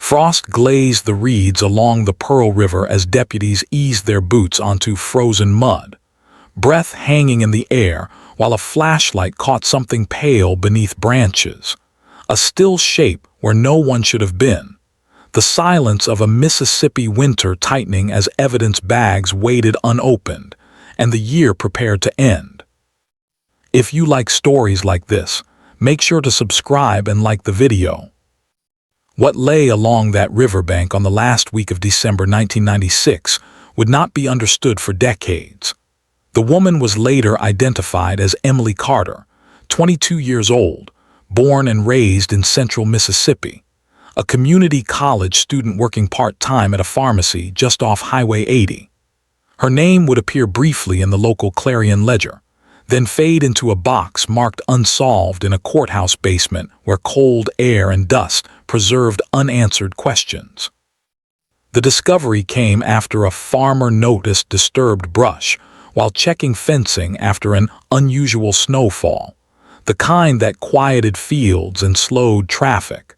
Frost glazed the reeds along the Pearl River as deputies eased their boots onto frozen mud, breath hanging in the air while a flashlight caught something pale beneath branches, a still shape where no one should have been, the silence of a Mississippi winter tightening as evidence bags waited unopened, and the year prepared to end. If you like stories like this, make sure to subscribe and like the video. What lay along that riverbank on the last week of December 1996 would not be understood for decades. The woman was later identified as Emily Carter, 22 years old, born and raised in central Mississippi, a community college student working part-time at a pharmacy just off Highway 80. Her name would appear briefly in the local Clarion Ledger, then fade into a box marked unsolved in a courthouse basement where cold air and dust preserved unanswered questions. The discovery came after a farmer noticed disturbed brush while checking fencing after an unusual snowfall, the kind that quieted fields and slowed traffic,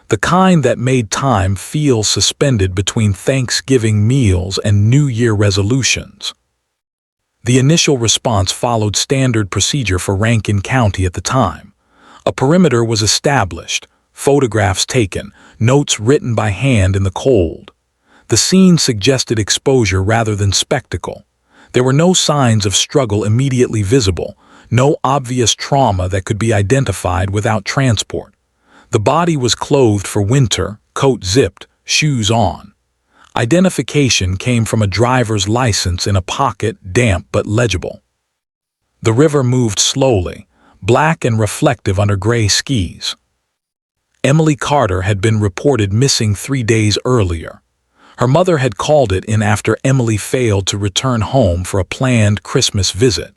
the kind that made time feel suspended between Thanksgiving meals and New Year resolutions. The initial response followed standard procedure for Rankin County at the time. A perimeter was established, photographs taken, notes written by hand in the cold. The scene suggested exposure rather than spectacle. There were no signs of struggle immediately visible, no obvious trauma that could be identified without transport. The body was clothed for winter, coat zipped, shoes on. Identification came from a driver's license in a pocket, damp but legible. The river moved slowly, black and reflective under gray skis. Emily Carter had been reported missing 3 days earlier. Her mother had called it in after Emily failed to return home for a planned Christmas visit.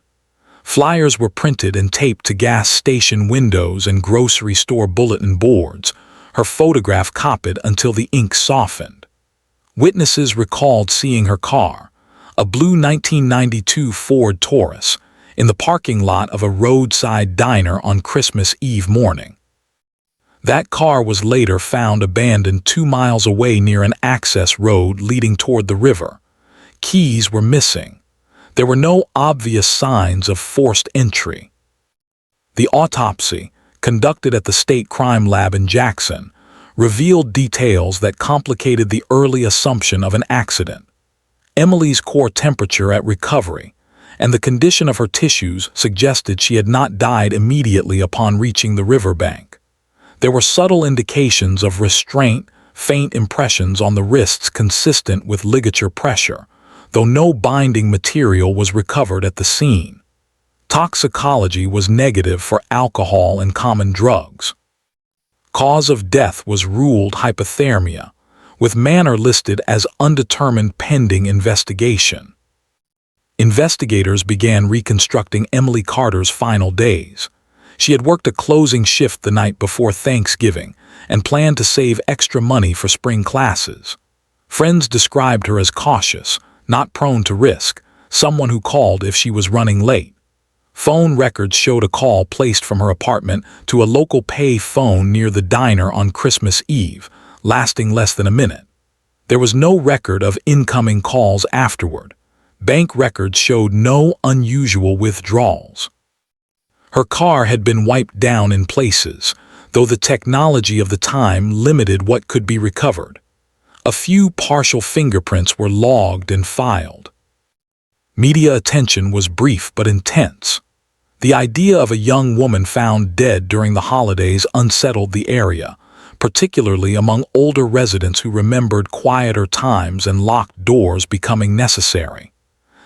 Flyers were printed and taped to gas station windows and grocery store bulletin boards, her photograph copied until the ink softened. Witnesses recalled seeing her car, a blue 1992 Ford Taurus, in the parking lot of a roadside diner on Christmas Eve morning. That car was later found abandoned 2 miles away near an access road leading toward the river. Keys were missing. There were no obvious signs of forced entry. The autopsy, conducted at the State Crime Lab in Jackson, revealed details that complicated the early assumption of an accident. Emily's core temperature at recovery and the condition of her tissues suggested she had not died immediately upon reaching the riverbank. There were subtle indications of restraint, faint impressions on the wrists consistent with ligature pressure, though no binding material was recovered at the scene. Toxicology was negative for alcohol and common drugs. Cause of death was ruled hypothermia, with manner listed as undetermined pending investigation. Investigators began reconstructing Emily Carter's final days. She had worked a closing shift the night before Thanksgiving and planned to save extra money for spring classes. Friends described her as cautious, not prone to risk, someone who called if she was running late. Phone records showed a call placed from her apartment to a local pay phone near the diner on Christmas Eve, lasting less than a minute. There was no record of incoming calls afterward. Bank records showed no unusual withdrawals. Her car had been wiped down in places, though the technology of the time limited what could be recovered. A few partial fingerprints were logged and filed. Media attention was brief but intense. The idea of a young woman found dead during the holidays unsettled the area, particularly among older residents who remembered quieter times and locked doors becoming necessary.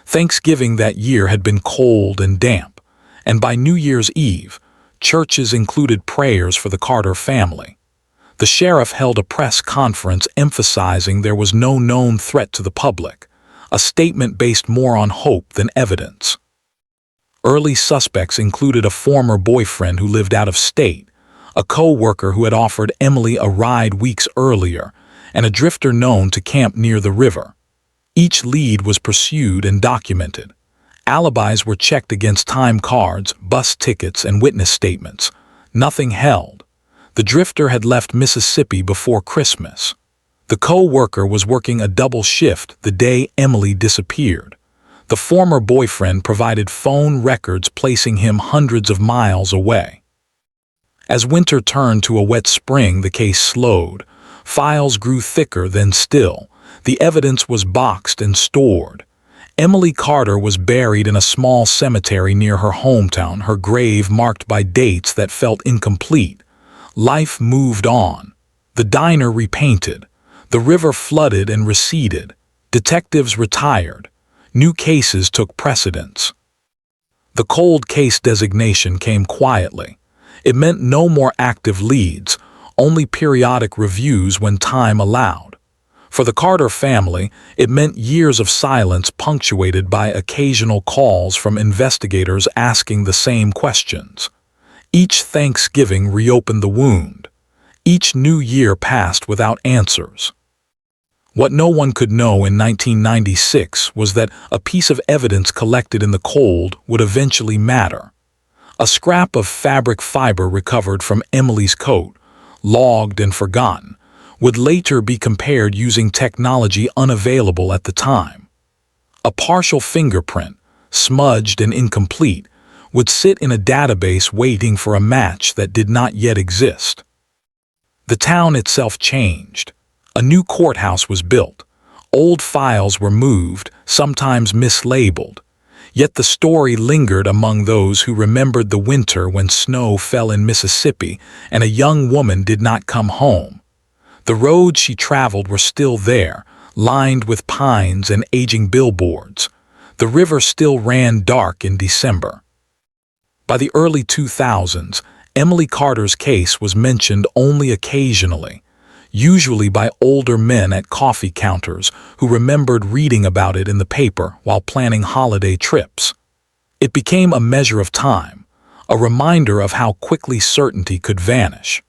Thanksgiving that year had been cold and damp, and by New Year's Eve, churches included prayers for the Carter family. The sheriff held a press conference emphasizing there was no known threat to the public, a statement based more on hope than evidence. Early suspects included a former boyfriend who lived out of state, a co-worker who had offered Emily a ride weeks earlier, and a drifter known to camp near the river. Each lead was pursued and documented. Alibis were checked against time cards, bus tickets, and witness statements. Nothing held. The drifter had left Mississippi before Christmas. The co-worker was working a double shift the day Emily disappeared. The former boyfriend provided phone records placing him hundreds of miles away. As winter turned to a wet spring, the case slowed. Files grew thicker then still. The evidence was boxed and stored. Emily Carter was buried in a small cemetery near her hometown, her grave marked by dates that felt incomplete. Life moved on. The diner repainted. The river flooded and receded. Detectives retired. New cases took precedence. The cold case designation came quietly. It meant no more active leads, only periodic reviews when time allowed. For the Carter family, it meant years of silence punctuated by occasional calls from investigators asking the same questions. Each Thanksgiving reopened the wound. Each new year passed without answers. What no one could know in 1996 was that a piece of evidence collected in the cold would eventually matter. A scrap of fabric fiber recovered from Emily's coat, logged and forgotten, would later be compared using technology unavailable at the time. A partial fingerprint, smudged and incomplete, would sit in a database waiting for a match that did not yet exist. The town itself changed. A new courthouse was built. Old files were moved, sometimes mislabeled. Yet the story lingered among those who remembered the winter when snow fell in Mississippi and a young woman did not come home. The roads she traveled were still there, lined with pines and aging billboards. The river still ran dark in December. By the early 2000s, Emily Carter's case was mentioned only occasionally, usually by older men at coffee counters who remembered reading about it in the paper while planning holiday trips. It became a measure of time, a reminder of how quickly certainty could vanish.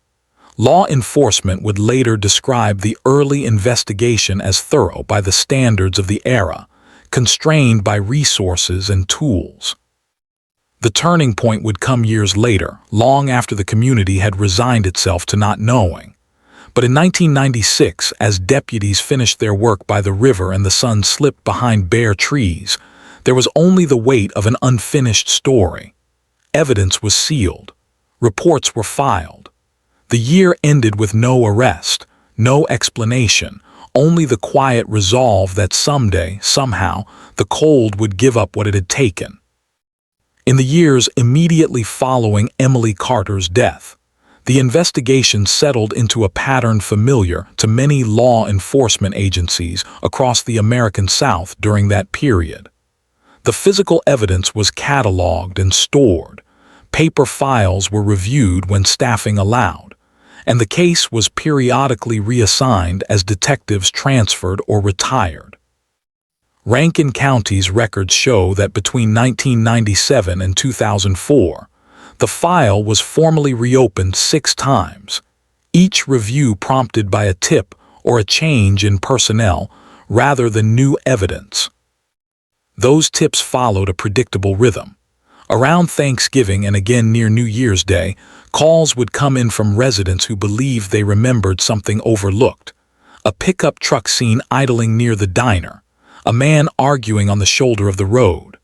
Law enforcement would later describe the early investigation as thorough by the standards of the era, constrained by resources and tools. The turning point would come years later, long after the community had resigned itself to not knowing. But in 1996, as deputies finished their work by the river and the sun slipped behind bare trees, there was only the weight of an unfinished story. Evidence was sealed. Reports were filed. The year ended with no arrest, no explanation, only the quiet resolve that someday, somehow, the cold would give up what it had taken. In the years immediately following Emily Carter's death, the investigation settled into a pattern familiar to many law enforcement agencies across the American South during that period. The physical evidence was cataloged and stored, paper files were reviewed when staffing allowed, and the case was periodically reassigned as detectives transferred or retired. Rankin County's records show that between 1997 and 2004, the file was formally reopened 6 times, each review prompted by a tip or a change in personnel rather than new evidence. Those tips followed a predictable rhythm. Around Thanksgiving and again near New Year's Day, calls would come in from residents who believed they remembered something overlooked. A pickup truck seen idling near the diner, a man arguing on the shoulder of the road,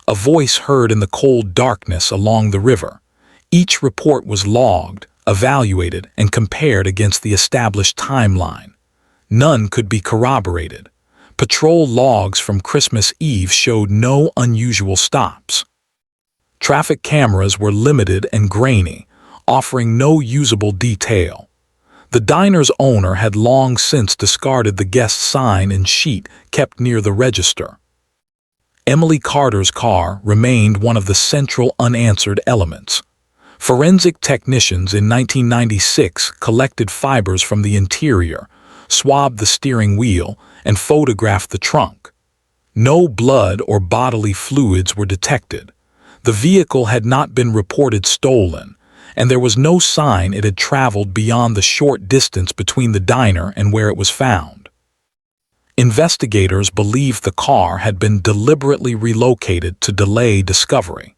a voice heard in the cold darkness along the river. Each report was logged, evaluated, and compared against the established timeline. None could be corroborated. Patrol logs from Christmas Eve showed no unusual stops. Traffic cameras were limited and grainy, offering no usable detail. The diner's owner had long since discarded the guest sign and sheet kept near the register. Emily Carter's car remained one of the central unanswered elements. Forensic technicians in 1996 collected fibers from the interior, swabbed the steering wheel, and photographed the trunk. No blood or bodily fluids were detected. The vehicle had not been reported stolen, and there was no sign it had traveled beyond the short distance between the diner and where it was found. Investigators believed the car had been deliberately relocated to delay discovery,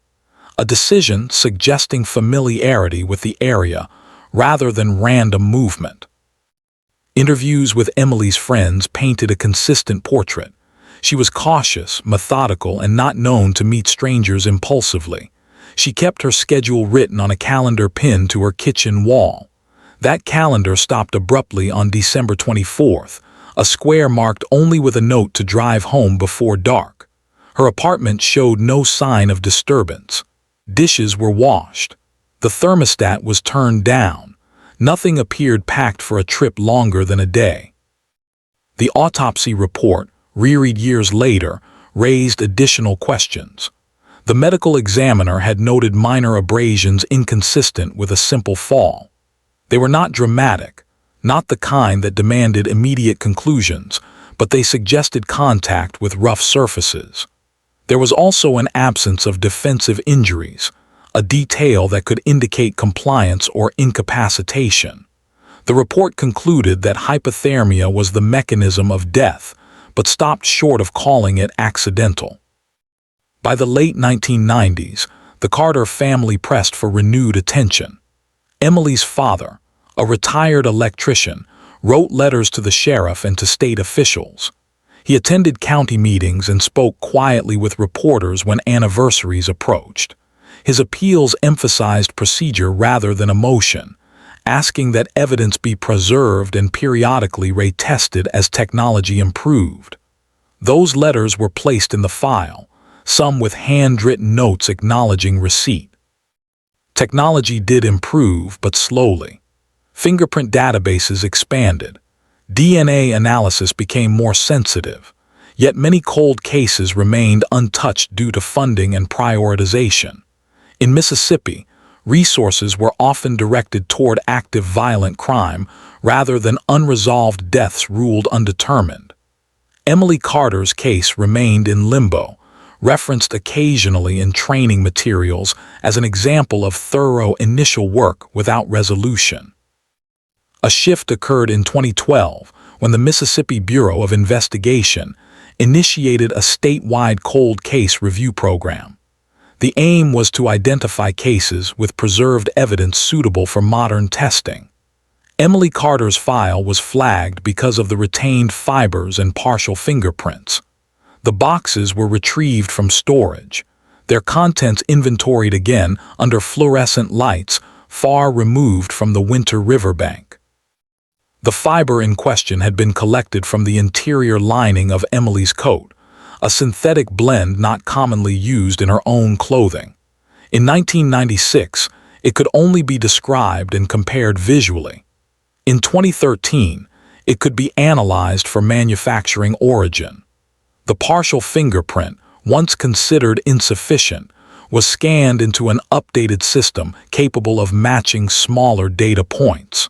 a decision suggesting familiarity with the area rather than random movement. Interviews with Emily's friends painted a consistent portrait. She was cautious, methodical, and not known to meet strangers impulsively. She kept her schedule written on a calendar pinned to her kitchen wall. That calendar stopped abruptly on December 24th, a square marked only with a note to drive home before dark. Her apartment showed no sign of disturbance. Dishes were washed. The thermostat was turned down. Nothing appeared packed for a trip longer than a day. The autopsy report, reread years later, raised additional questions. The medical examiner had noted minor abrasions inconsistent with a simple fall. They were not dramatic, not the kind that demanded immediate conclusions, but they suggested contact with rough surfaces. There was also an absence of defensive injuries, a detail that could indicate compliance or incapacitation. The report concluded that hypothermia was the mechanism of death, but stopped short of calling it accidental. By the late 1990s, the Carter family pressed for renewed attention. Emily's father, a retired electrician, wrote letters to the sheriff and to state officials. He attended county meetings and spoke quietly with reporters when anniversaries approached. His appeals emphasized procedure rather than emotion, asking that evidence be preserved and periodically retested as technology improved. Those letters were placed in the file, some with handwritten notes acknowledging receipt. Technology did improve, but slowly. Fingerprint databases expanded. DNA analysis became more sensitive, yet many cold cases remained untouched due to funding and prioritization. In Mississippi, resources were often directed toward active violent crime rather than unresolved deaths ruled undetermined. Emily Carter's case remained in limbo, referenced occasionally in training materials as an example of thorough initial work without resolution. A shift occurred in 2012 when the Mississippi Bureau of Investigation initiated a statewide cold case review program. The aim was to identify cases with preserved evidence suitable for modern testing. Emily Carter's file was flagged because of the retained fibers and partial fingerprints. The boxes were retrieved from storage, their contents inventoried again under fluorescent lights far removed from the winter riverbank. The fiber in question had been collected from the interior lining of Emily's coat, a synthetic blend not commonly used in her own clothing. In 1996, it could only be described and compared visually. In 2013, it could be analyzed for manufacturing origin. The partial fingerprint, once considered insufficient, was scanned into an updated system capable of matching smaller data points.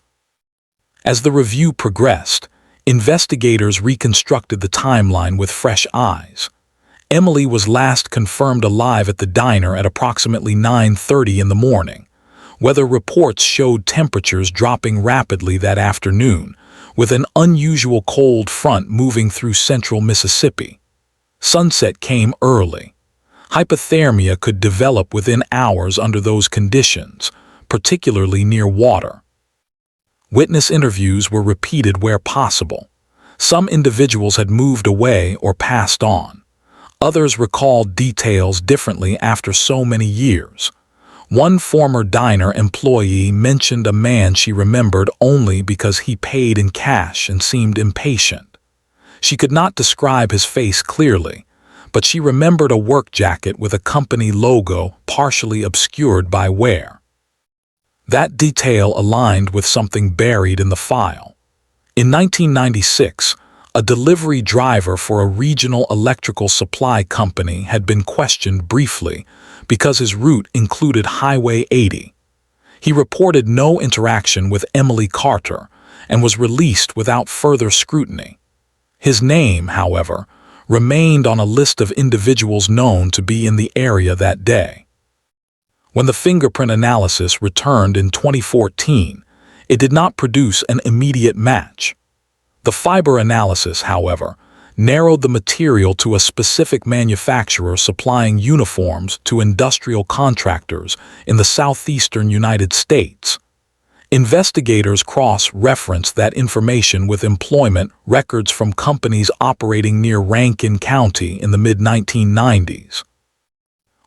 As the review progressed, investigators reconstructed the timeline with fresh eyes. Emily was last confirmed alive at the diner at approximately 9:30 in the morning. Weather reports showed temperatures dropping rapidly that afternoon, with an unusual cold front moving through central Mississippi. Sunset came early. Hypothermia could develop within hours under those conditions, particularly near water. Witness interviews were repeated where possible. Some individuals had moved away or passed on. Others recalled details differently after so many years. One former diner employee mentioned a man she remembered only because he paid in cash and seemed impatient. She could not describe his face clearly, but she remembered a work jacket with a company logo partially obscured by wear. That detail aligned with something buried in the file. In 1996, a delivery driver for a regional electrical supply company had been questioned briefly because his route included Highway 80. He reported no interaction with Emily Carter and was released without further scrutiny. His name, however, remained on a list of individuals known to be in the area that day. When the fingerprint analysis returned in 2014, it did not produce an immediate match. The fiber analysis, however, narrowed the material to a specific manufacturer supplying uniforms to industrial contractors in the southeastern United States. Investigators cross-referenced that information with employment records from companies operating near Rankin County in the mid-1990s.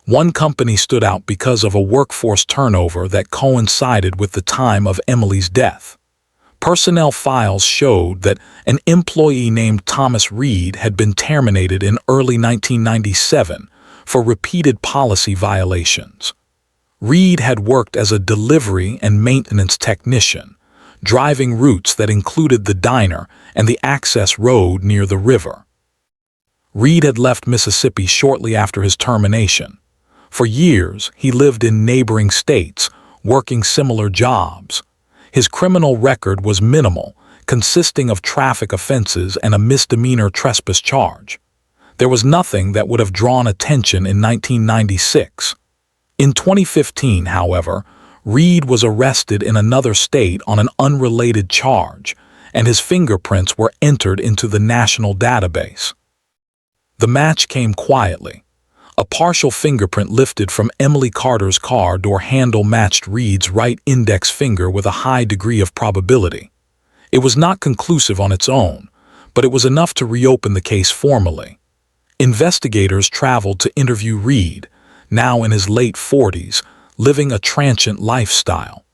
One company stood out because of a workforce turnover that coincided with the time of Emily's death. Personnel files showed that an employee named Thomas Reed had been terminated in early 1997 for repeated policy violations. Reed had worked as a delivery and maintenance technician, driving routes that included the diner and the access road near the river. Reed had left Mississippi shortly after his termination. For years, he lived in neighboring states, working similar jobs. His criminal record was minimal, consisting of traffic offenses and a misdemeanor trespass charge. There was nothing that would have drawn attention in 1996. In 2015, however, Reed was arrested in another state on an unrelated charge, and his fingerprints were entered into the national database. The match came quietly. A partial fingerprint lifted from Emily Carter's car door handle matched Reed's right index finger with a high degree of probability. It was not conclusive on its own, but it was enough to reopen the case formally. Investigators traveled to interview Reed, now in his late 40s, living a transient lifestyle.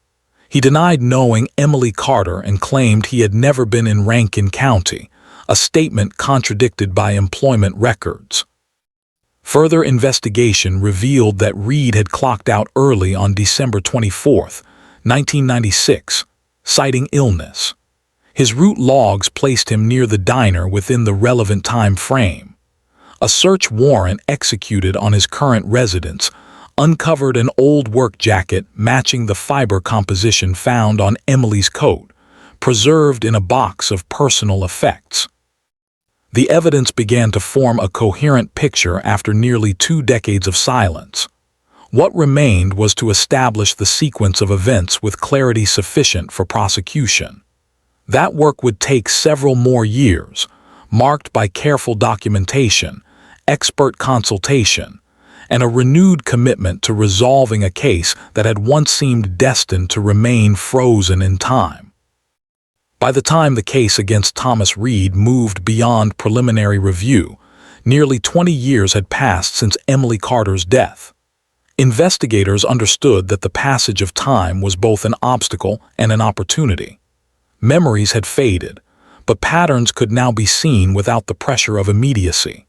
He denied knowing Emily Carter and claimed he had never been in Rankin County, a statement contradicted by employment records. Further investigation revealed that Reed had clocked out early on December 24, 1996, citing illness. His route logs placed him near the diner within the relevant time frame. A search warrant executed on his current residence uncovered an old work jacket matching the fiber composition found on Emily's coat, preserved in a box of personal effects. The evidence began to form a coherent picture after nearly 2 decades of silence. What remained was to establish the sequence of events with clarity sufficient for prosecution. That work would take several more years, marked by careful documentation, expert consultation, and a renewed commitment to resolving a case that had once seemed destined to remain frozen in time. By the time the case against Thomas Reed moved beyond preliminary review, nearly 20 years had passed since Emily Carter's death. Investigators understood that the passage of time was both an obstacle and an opportunity. Memories had faded, but patterns could now be seen without the pressure of immediacy.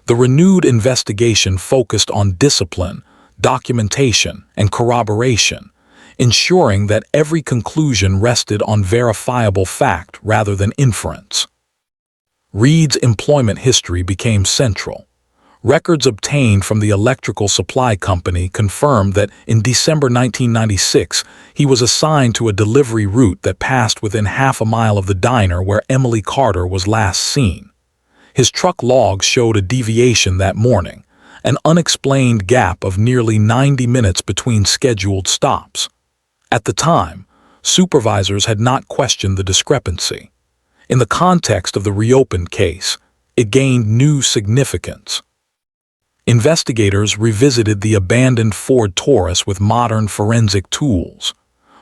The renewed investigation focused on discipline, documentation, and corroboration, ensuring that every conclusion rested on verifiable fact rather than inference. Reed's employment history became central. Records obtained from the electrical supply company confirmed that in December 1996, he was assigned to a delivery route that passed within half a mile of the diner where Emily Carter was last seen. His truck logs showed a deviation that morning, an unexplained gap of nearly 90 minutes between scheduled stops. At the time, supervisors had not questioned the discrepancy. In the context of the reopened case, it gained new significance. Investigators revisited the abandoned Ford Taurus with modern forensic tools.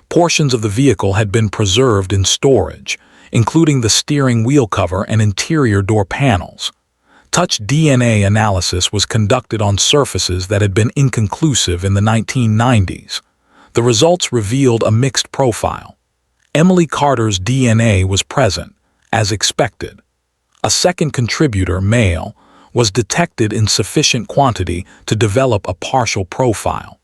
Portions of the vehicle had been preserved in storage, including the steering wheel cover and interior door panels. Touch DNA analysis was conducted on surfaces that had been inconclusive in the 1990s. The results revealed a mixed profile. Emily Carter's DNA was present, as expected. A second contributor, male, was detected in sufficient quantity to develop a partial profile.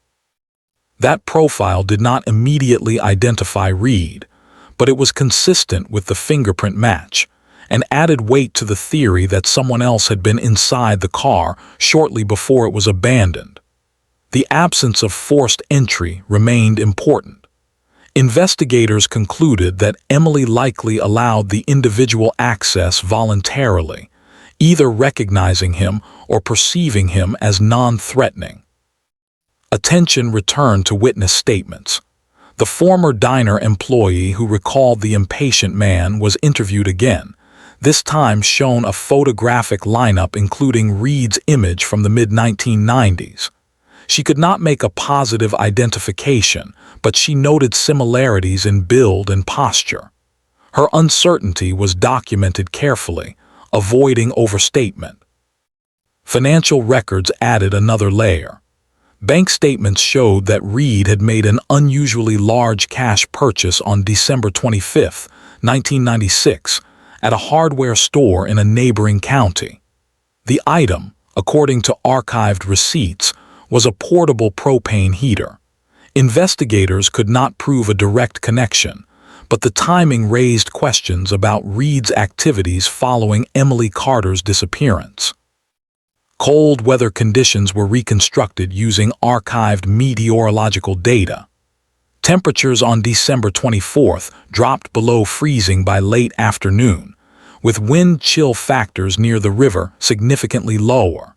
That profile did not immediately identify Reed, but it was consistent with the fingerprint match, and added weight to the theory that someone else had been inside the car shortly before it was abandoned. The absence of forced entry remained important. Investigators concluded that Emily likely allowed the individual access voluntarily, either recognizing him or perceiving him as non-threatening. Attention returned to witness statements. The former diner employee who recalled the impatient man was interviewed again, this time shown a photographic lineup including Reed's image from the mid-1990s. She could not make a positive identification, but she noted similarities in build and posture. Her uncertainty was documented carefully, avoiding overstatement. Financial records added another layer. Bank statements showed that Reed had made an unusually large cash purchase on December 25, 1996, at a hardware store in a neighboring county. The item, according to archived receipts, was a portable propane heater. Investigators could not prove a direct connection, but the timing raised questions about Reed's activities following Emily Carter's disappearance. Cold weather conditions were reconstructed using archived meteorological data. Temperatures on December 24th dropped below freezing by late afternoon, with wind chill factors near the river significantly lower.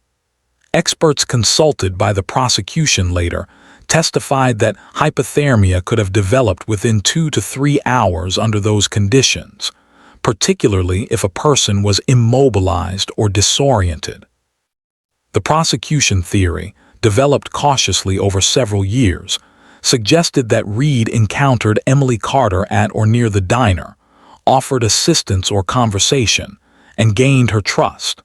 Experts consulted by the prosecution later testified that hypothermia could have developed within 2 to 3 hours under those conditions, particularly if a person was immobilized or disoriented. The prosecution theory, developed cautiously over several years, suggested that Reed encountered Emily Carter at or near the diner, offered assistance or conversation, and gained her trust.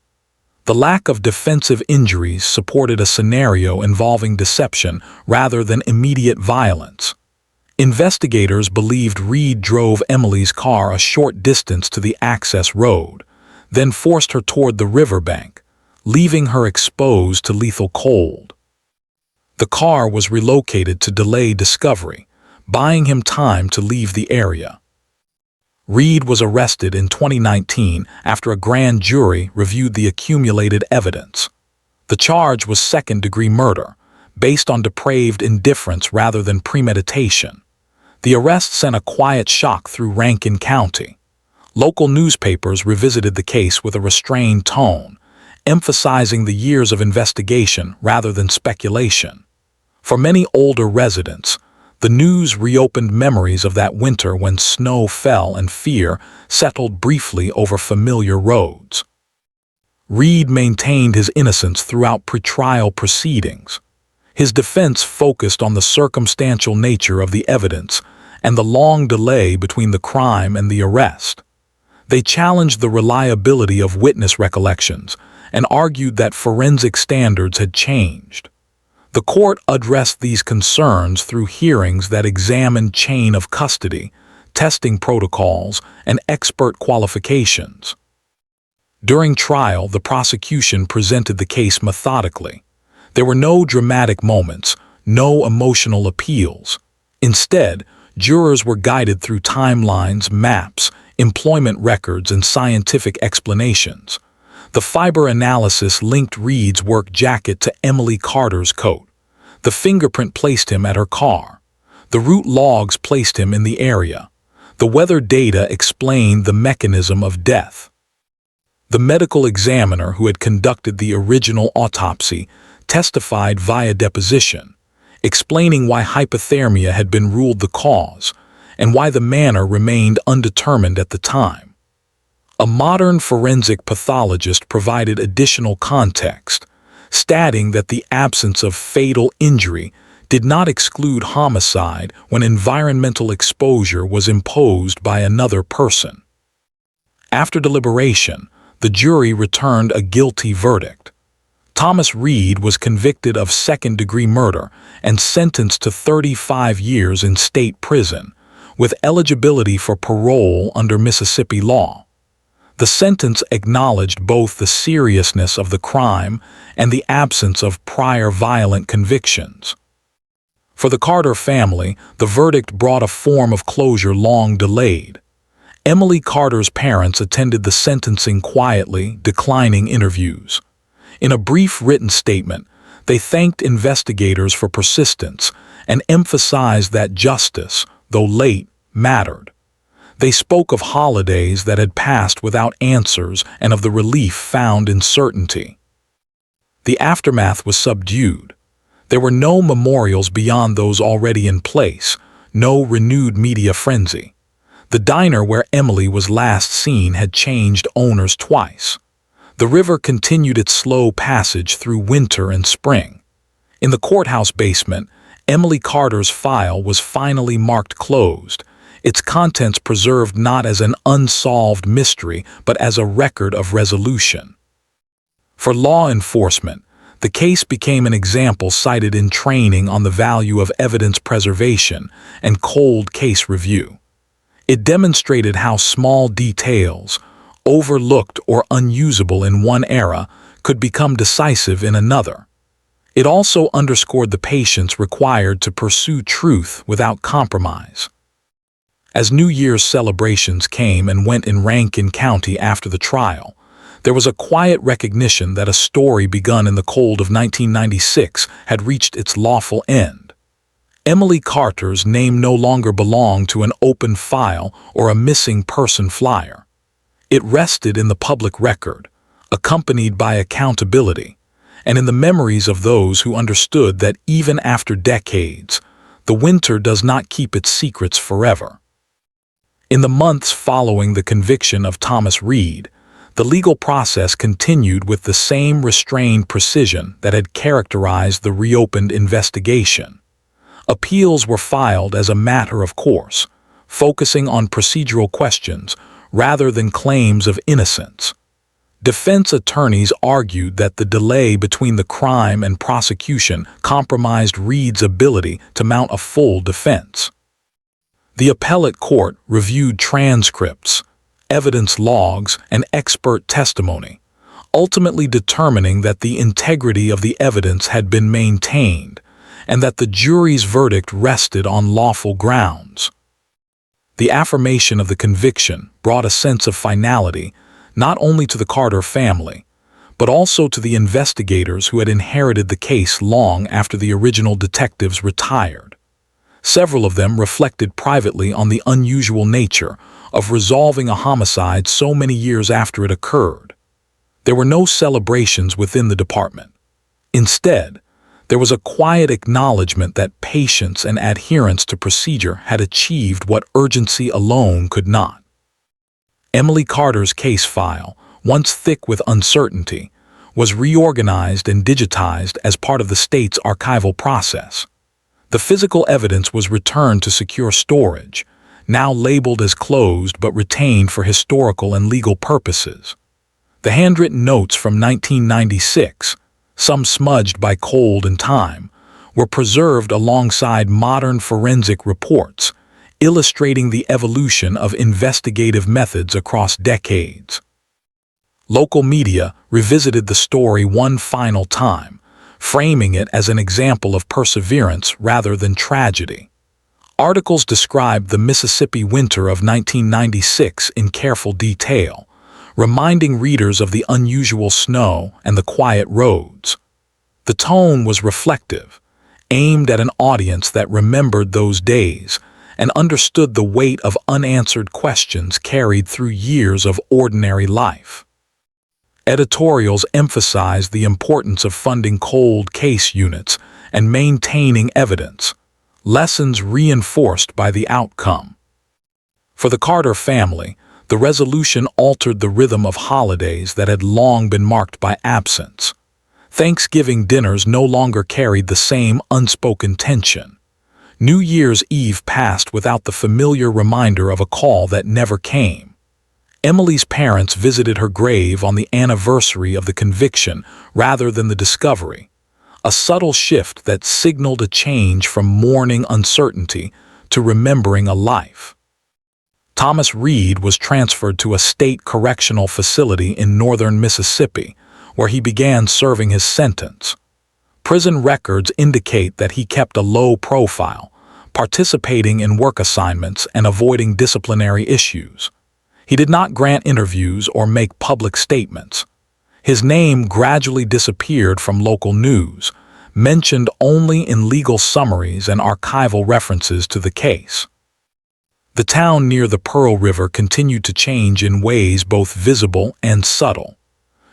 The lack of defensive injuries supported a scenario involving deception rather than immediate violence. Investigators believed Reed drove Emily's car a short distance to the access road, then forced her toward the riverbank, leaving her exposed to lethal cold. The car was relocated to delay discovery, buying him time to leave the area. Reed was arrested in 2019 after a grand jury reviewed the accumulated evidence. The charge was second-degree murder, based on depraved indifference rather than premeditation. The arrest sent a quiet shock through Rankin County. Local newspapers revisited the case with a restrained tone, emphasizing the years of investigation rather than speculation. For many older residents, the news reopened memories of that winter when snow fell and fear settled briefly over familiar roads. Reed maintained his innocence throughout pretrial proceedings. His defense focused on the circumstantial nature of the evidence and the long delay between the crime and the arrest. They challenged the reliability of witness recollections and argued that forensic standards had changed. The court addressed these concerns through hearings that examined chain of custody, testing protocols, and expert qualifications. During trial, the prosecution presented the case methodically. There were no dramatic moments, no emotional appeals. Instead, jurors were guided through timelines, maps, employment records, and scientific explanations. The fiber analysis linked Reed's work jacket to Emily Carter's coat. The fingerprint placed him at her car. The route logs placed him in the area. The weather data explained the mechanism of death. The medical examiner who had conducted the original autopsy testified via deposition, explaining why hypothermia had been ruled the cause and why the manner remained undetermined at the time. A modern forensic pathologist provided additional context, stating that the absence of fatal injury did not exclude homicide when environmental exposure was imposed by another person. After deliberation, the jury returned a guilty verdict. Thomas Reed was convicted of second-degree murder and sentenced to 35 years in state prison, with eligibility for parole under Mississippi law. The sentence acknowledged both the seriousness of the crime and the absence of prior violent convictions. For the Carter family, the verdict brought a form of closure long delayed. Emily Carter's parents attended the sentencing quietly, declining interviews. In a brief written statement, they thanked investigators for persistence and emphasized that justice, though late, mattered. They spoke of holidays that had passed without answers and of the relief found in certainty. The aftermath was subdued. There were no memorials beyond those already in place, no renewed media frenzy. The diner where Emily was last seen had changed owners twice. The river continued its slow passage through winter and spring. In the courthouse basement, Emily Carter's file was finally marked closed, its contents preserved not as an unsolved mystery but as a record of resolution. For law enforcement, the case became an example cited in training on the value of evidence preservation and cold case review. It demonstrated how small details, overlooked or unusable in one era, could become decisive in another. It also underscored the patience required to pursue truth without compromise. As New Year's celebrations came and went in Rankin County after the trial, there was a quiet recognition that a story begun in the cold of 1996 had reached its lawful end. Emily Carter's name no longer belonged to an open file or a missing person flyer. It rested in the public record, accompanied by accountability, and in the memories of those who understood that even after decades, the winter does not keep its secrets forever. In the months following the conviction of Thomas Reed, the legal process continued with the same restrained precision that had characterized the reopened investigation. Appeals were filed as a matter of course, focusing on procedural questions rather than claims of innocence. Defense attorneys argued that the delay between the crime and prosecution compromised Reed's ability to mount a full defense. The appellate court reviewed transcripts, evidence logs, and expert testimony, ultimately determining that the integrity of the evidence had been maintained and that the jury's verdict rested on lawful grounds. The affirmation of the conviction brought a sense of finality not only to the Carter family, but also to the investigators who had inherited the case long after the original detectives retired. Several of them reflected privately on the unusual nature of resolving a homicide so many years after it occurred. There were no celebrations within the department. Instead, there was a quiet acknowledgement that patience and adherence to procedure had achieved what urgency alone could not. Emily Carter's case file, once thick with uncertainty, was reorganized and digitized as part of the state's archival process. The physical evidence was returned to secure storage, now labeled as closed but retained for historical and legal purposes. The handwritten notes from 1996, some smudged by cold and time, were preserved alongside modern forensic reports, illustrating the evolution of investigative methods across decades. Local media revisited the story one final time, framing it as an example of perseverance rather than tragedy. Articles described the Mississippi winter of 1996 in careful detail, reminding readers of the unusual snow and the quiet roads. The tone was reflective, aimed at an audience that remembered those days and understood the weight of unanswered questions carried through years of ordinary life. Editorials emphasized the importance of funding cold case units and maintaining evidence, lessons reinforced by the outcome. For the Carter family, the resolution altered the rhythm of holidays that had long been marked by absence. Thanksgiving dinners no longer carried the same unspoken tension. New Year's Eve passed without the familiar reminder of a call that never came. Emily's parents visited her grave on the anniversary of the conviction rather than the discovery, a subtle shift that signaled a change from mourning uncertainty to remembering a life. Thomas Reed was transferred to a state correctional facility in northern Mississippi, where he began serving his sentence. Prison records indicate that he kept a low profile, participating in work assignments and avoiding disciplinary issues. He did not grant interviews or make public statements. His name gradually disappeared from local news, mentioned only in legal summaries and archival references to the case. The town near the Pearl River continued to change in ways both visible and subtle.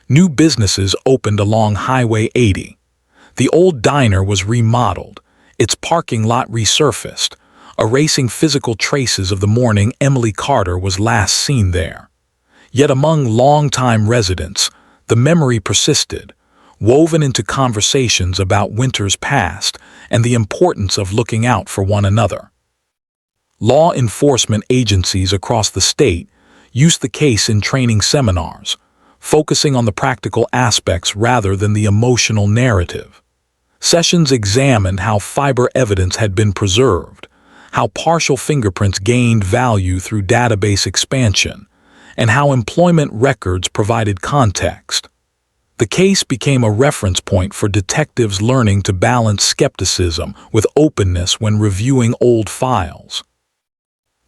New businesses opened along Highway 80. The old diner was remodeled, its parking lot resurfaced, erasing physical traces of the morning Emily Carter was last seen there. Yet among longtime residents, the memory persisted, woven into conversations about winter's past and the importance of looking out for one another. Law enforcement agencies across the state used the case in training seminars, focusing on the practical aspects rather than the emotional narrative. Sessions examined how fiber evidence had been preserved, how partial fingerprints gained value through database expansion, and how employment records provided context. The case became a reference point for detectives learning to balance skepticism with openness when reviewing old files.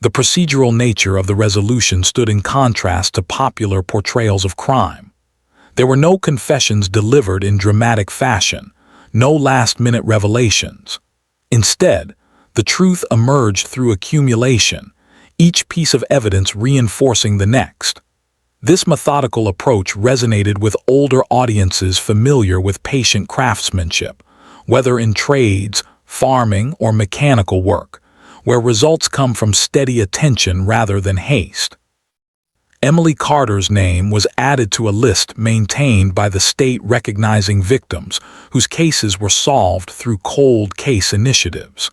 The procedural nature of the resolution stood in contrast to popular portrayals of crime. There were no confessions delivered in dramatic fashion, no last-minute revelations. Instead, the truth emerged through accumulation, each piece of evidence reinforcing the next. This methodical approach resonated with older audiences familiar with patient craftsmanship, whether in trades, farming, or mechanical work, where results come from steady attention rather than haste. Emily Carter's name was added to a list maintained by the state recognizing victims whose cases were solved through cold case initiatives.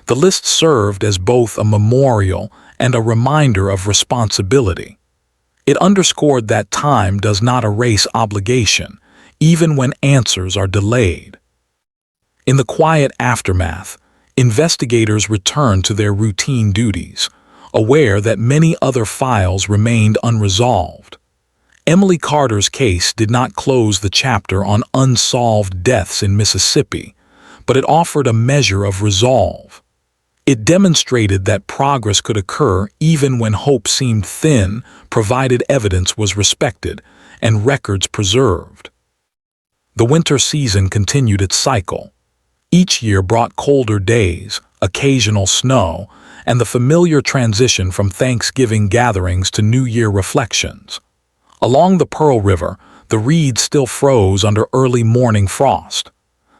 The list served as both a memorial and a reminder of responsibility. It underscored that time does not erase obligation, even when answers are delayed. In the quiet aftermath, investigators returned to their routine duties, aware that many other files remained unresolved. Emily Carter's case did not close the chapter on unsolved deaths in Mississippi, but it offered a measure of resolve. It demonstrated that progress could occur even when hope seemed thin, provided evidence was respected and records preserved. The winter season continued its cycle. Each year brought colder days, occasional snow, and the familiar transition from Thanksgiving gatherings to New Year reflections. Along the Pearl River, the reeds still froze under early morning frost.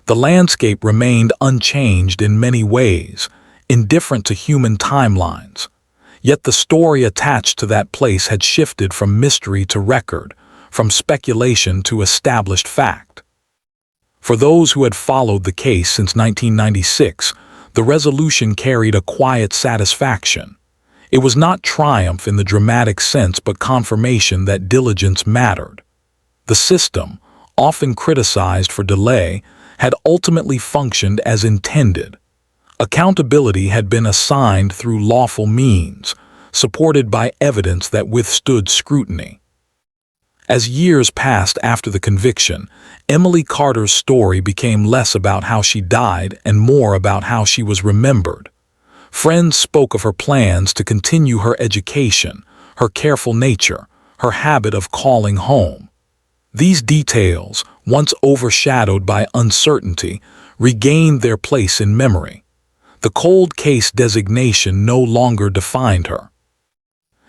The landscape remained unchanged in many ways, indifferent to human timelines. Yet the story attached to that place had shifted from mystery to record, from speculation to established fact. For those who had followed the case since 1996, the resolution carried a quiet satisfaction. It was not triumph in the dramatic sense but confirmation that diligence mattered. The system, often criticized for delay, had ultimately functioned as intended. Accountability had been assigned through lawful means, supported by evidence that withstood scrutiny. As years passed after the conviction, Emily Carter's story became less about how she died and more about how she was remembered. Friends spoke of her plans to continue her education, her careful nature, her habit of calling home. These details, once overshadowed by uncertainty, regained their place in memory. The cold case designation no longer defined her.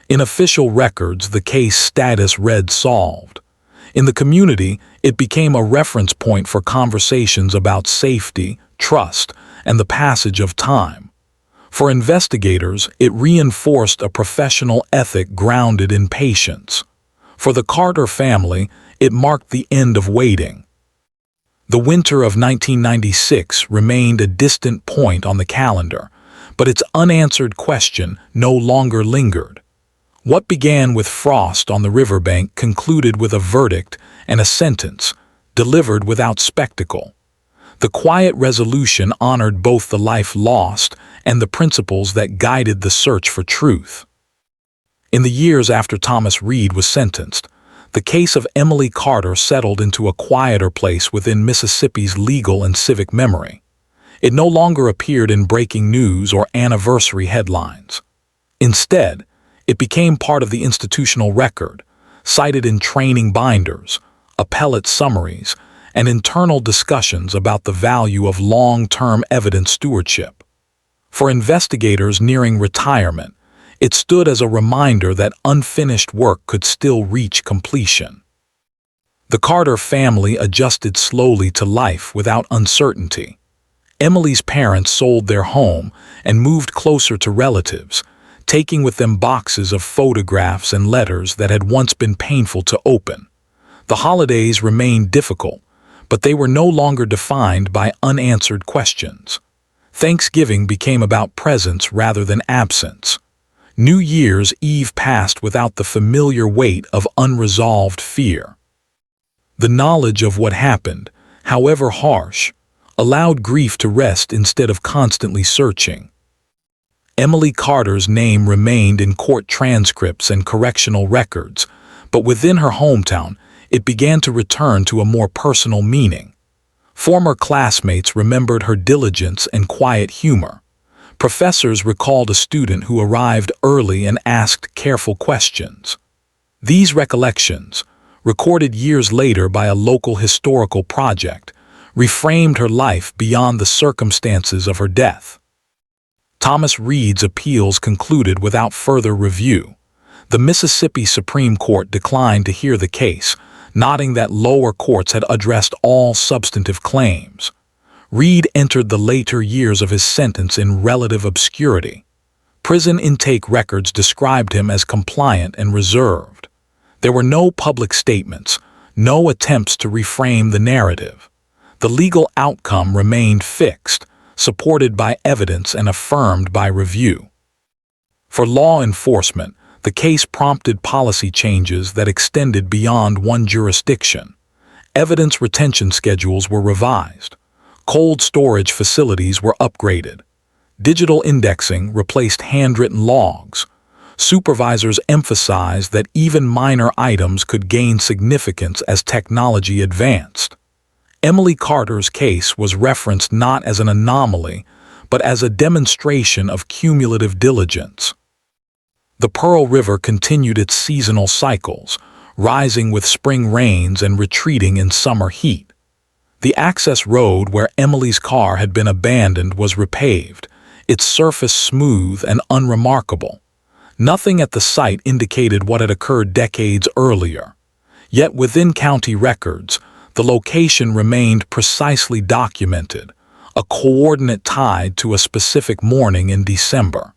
In official records, the case status read solved. In the community, it became a reference point for conversations about safety, trust, and the passage of time. For investigators, it reinforced a professional ethic grounded in patience. For the Carter family, it marked the end of waiting. The winter of 1996 remained a distant point on the calendar, but its unanswered question no longer lingered. What began with frost on the riverbank concluded with a verdict and a sentence, delivered without spectacle. The quiet resolution honored both the life lost and the principles that guided the search for truth. In the years after Thomas Reed was sentenced, the case of Emily Carter settled into a quieter place within Mississippi's legal and civic memory. It no longer appeared in breaking news or anniversary headlines. Instead, it became part of the institutional record, cited in training binders, appellate summaries, and internal discussions about the value of long-term evidence stewardship. For investigators nearing retirement, it stood as a reminder that unfinished work could still reach completion. The Carter family adjusted slowly to life without uncertainty. Emily's parents sold their home and moved closer to relatives, taking with them boxes of photographs and letters that had once been painful to open. The holidays remained difficult, but they were no longer defined by unanswered questions. Thanksgiving became about presence rather than absence. New Year's Eve passed without the familiar weight of unresolved fear. The knowledge of what happened, however harsh, allowed grief to rest instead of constantly searching. Emily Carter's name remained in court transcripts and correctional records, but within her hometown, it began to return to a more personal meaning. Former classmates remembered her diligence and quiet humor. Professors recalled a student who arrived early and asked careful questions. These recollections, recorded years later by a local historical project, reframed her life beyond the circumstances of her death. Thomas Reed's appeals concluded without further review. The Mississippi Supreme Court declined to hear the case, noting that lower courts had addressed all substantive claims. Reed entered the later years of his sentence in relative obscurity. Prison intake records described him as compliant and reserved. There were no public statements, no attempts to reframe the narrative. The legal outcome remained fixed, supported by evidence and affirmed by review. For law enforcement, the case prompted policy changes that extended beyond one jurisdiction. Evidence retention schedules were revised. Cold storage facilities were upgraded. Digital indexing replaced handwritten logs. Supervisors emphasized that even minor items could gain significance as technology advanced. Emily Carter's case was referenced not as an anomaly, but as a demonstration of cumulative diligence. The Pearl River continued its seasonal cycles, rising with spring rains and retreating in summer heat. The access road where Emily's car had been abandoned was repaved, its surface smooth and unremarkable. Nothing at the site indicated what had occurred decades earlier. Yet within county records, the location remained precisely documented, a coordinate tied to a specific morning in December.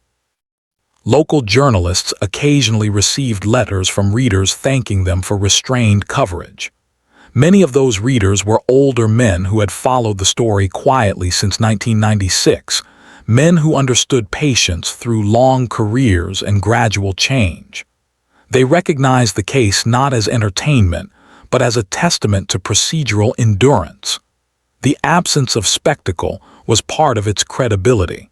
Local journalists occasionally received letters from readers thanking them for restrained coverage. Many of those readers were older men who had followed the story quietly since 1996, men who understood patience through long careers and gradual change. They recognized the case not as entertainment, but as a testament to procedural endurance. The absence of spectacle was part of its credibility.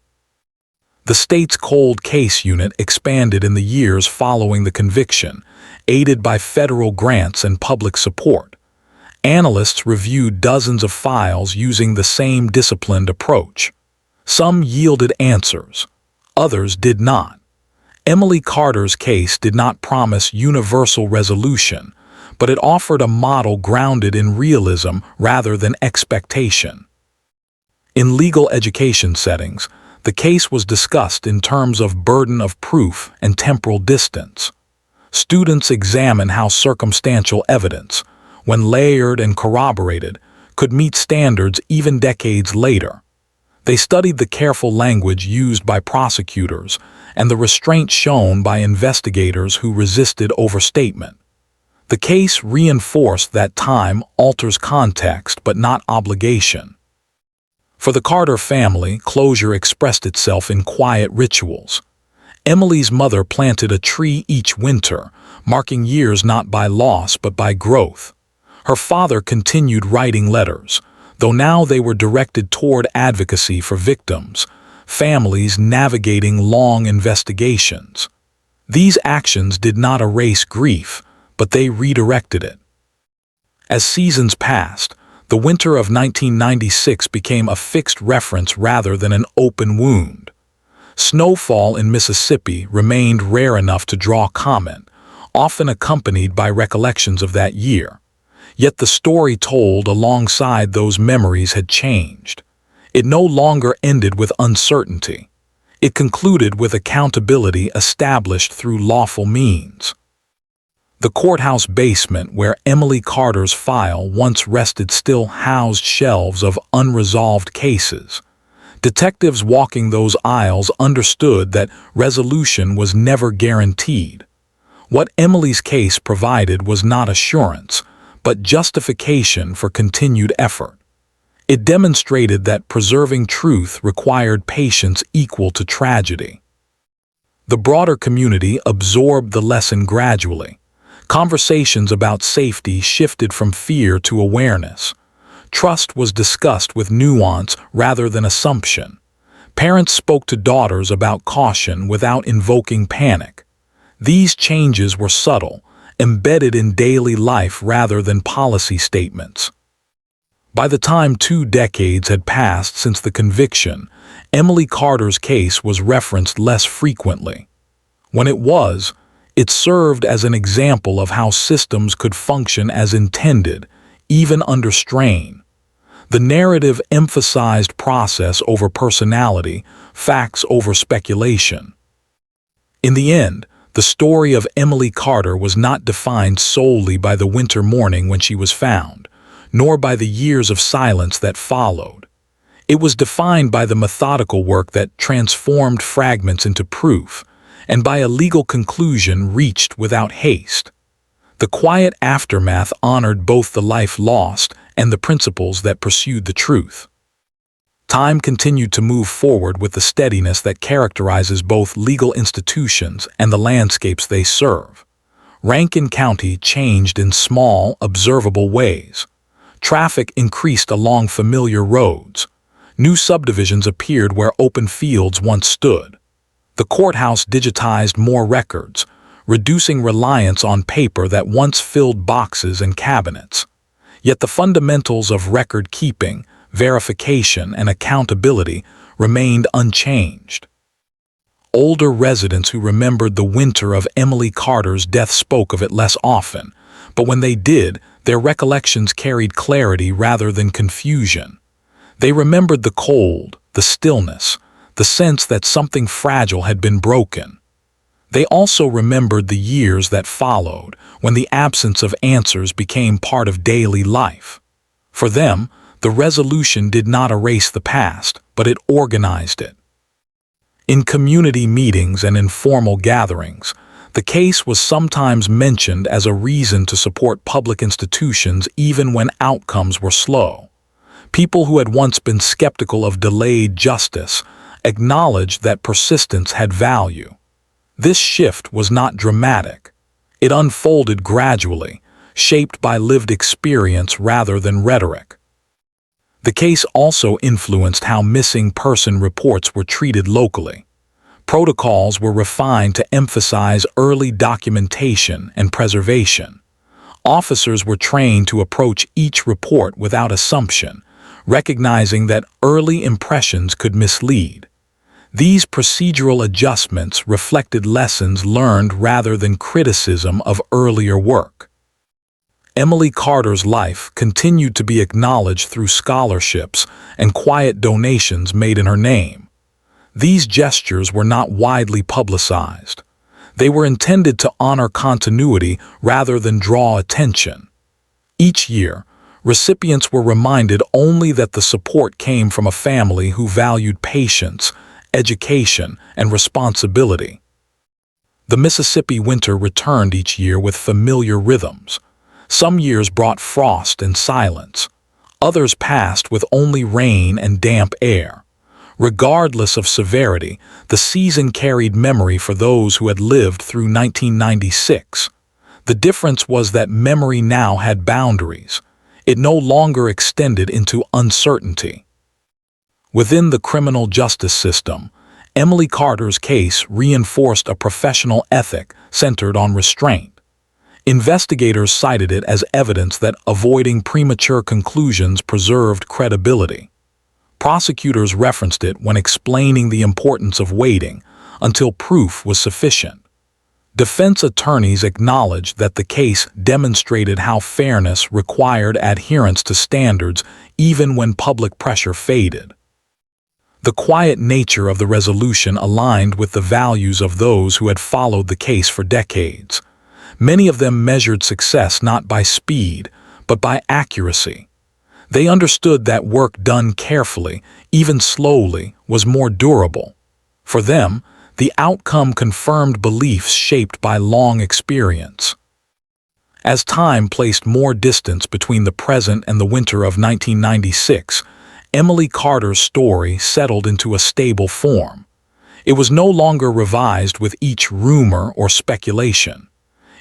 The state's cold case unit expanded in the years following the conviction, aided by federal grants and public support. Analysts reviewed dozens of files using the same disciplined approach. Some yielded answers, others did not. Emily Carter's case did not promise universal resolution, but it offered a model grounded in realism rather than expectation. In legal education settings, the case was discussed in terms of burden of proof and temporal distance. Students examine how circumstantial evidence, when layered and corroborated, could meet standards even decades later. They studied the careful language used by prosecutors and the restraint shown by investigators who resisted overstatement. The case reinforced that time alters context but not obligation. For the Carter family, closure expressed itself in quiet rituals. Emily's mother planted a tree each winter, marking years not by loss but by growth. Her father continued writing letters, though now they were directed toward advocacy for victims, families navigating long investigations. These actions did not erase grief, but they redirected it. As seasons passed, the winter of 1996 became a fixed reference rather than an open wound. Snowfall in Mississippi remained rare enough to draw comment, often accompanied by recollections of that year. Yet the story told alongside those memories had changed. It no longer ended with uncertainty. It concluded with accountability established through lawful means. The courthouse basement where Emily Carter's file once rested still housed shelves of unresolved cases. Detectives walking those aisles understood that resolution was never guaranteed. What Emily's case provided was not assurance, but justification for continued effort. It demonstrated that preserving truth required patience equal to tragedy. The broader community absorbed the lesson gradually. Conversations about safety shifted from fear to awareness. Trust was discussed with nuance rather than assumption. Parents spoke to daughters about caution without invoking panic. These changes were subtle, embedded in daily life rather than policy statements. By the time 2 decades had passed since the conviction, Emily Carter's case was referenced less frequently. When it was, it served as an example of how systems could function as intended, even under strain. The narrative emphasized process over personality, facts over speculation. In the end, the story of Emily Carter was not defined solely by the winter morning when she was found, nor by the years of silence that followed. It was defined by the methodical work that transformed fragments into proof, and by a legal conclusion reached without haste. The quiet aftermath honored both the life lost and the principles that pursued the truth. Time continued to move forward with the steadiness that characterizes both legal institutions and the landscapes they serve. Rankin County changed in small, observable ways. Traffic increased along familiar roads. New subdivisions appeared where open fields once stood. The courthouse digitized more records, reducing reliance on paper that once filled boxes and cabinets. Yet the fundamentals of record-keeping, verification, and accountability remained unchanged. Older residents who remembered the winter of Emily Carter's death spoke of it less often, but when they did, their recollections carried clarity rather than confusion. They remembered the cold, the stillness, the sense that something fragile had been broken. They also remembered the years that followed, when the absence of answers became part of daily life. For them, the resolution did not erase the past, but it organized it. In community meetings and informal gatherings, the case was sometimes mentioned as a reason to support public institutions even when outcomes were slow. People who had once been skeptical of delayed justice acknowledged that persistence had value. This shift was not dramatic. It unfolded gradually, shaped by lived experience rather than rhetoric. The case also influenced how missing person reports were treated locally. Protocols were refined to emphasize early documentation and preservation. Officers were trained to approach each report without assumption, recognizing that early impressions could mislead. These procedural adjustments reflected lessons learned rather than criticism of earlier work. Emily Carter's life continued to be acknowledged through scholarships and quiet donations made in her name. These gestures were not widely publicized. They were intended to honor continuity rather than draw attention. Each year, recipients were reminded only that the support came from a family who valued patience, education, and responsibility. The Mississippi winter returned each year with familiar rhythms. Some years brought frost and silence. Others passed with only rain and damp air. Regardless of severity, the season carried memory for those who had lived through 1996. The difference was that memory now had boundaries. It no longer extended into uncertainty. Within the criminal justice system, Emily Carter's case reinforced a professional ethic centered on restraint. Investigators cited it as evidence that avoiding premature conclusions preserved credibility. Prosecutors referenced it when explaining the importance of waiting until proof was sufficient. Defense attorneys acknowledged that the case demonstrated how fairness required adherence to standards even when public pressure faded. The quiet nature of the resolution aligned with the values of those who had followed the case for decades. Many of them measured success not by speed, but by accuracy. They understood that work done carefully, even slowly, was more durable. For them, the outcome confirmed beliefs shaped by long experience. As time placed more distance between the present and the winter of 1996, Emily Carter's story settled into a stable form. It was no longer revised with each rumor or speculation.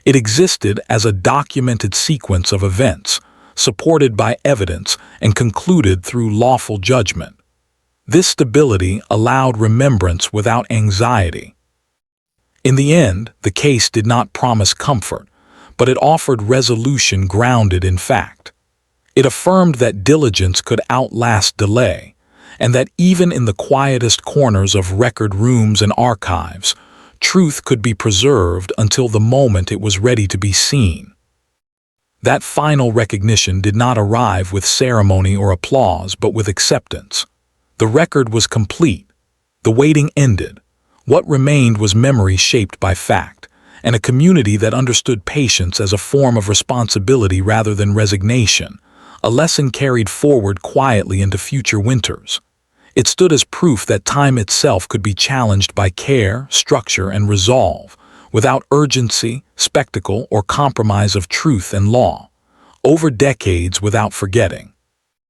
It existed as a documented sequence of events, supported by evidence and concluded through lawful judgment. This stability allowed remembrance without anxiety. In the end, the case did not promise comfort, but it offered resolution grounded in fact. It affirmed that diligence could outlast delay, and that even in the quietest corners of record rooms and archives, truth could be preserved until the moment it was ready to be seen. That final recognition did not arrive with ceremony or applause, but with acceptance. The record was complete. The waiting ended. What remained was memory shaped by fact, and a community that understood patience as a form of responsibility rather than resignation, a lesson carried forward quietly into future winters. It stood as proof that time itself could be challenged by care, structure, and resolve, without urgency, spectacle, or compromise of truth and law. Over decades without forgetting.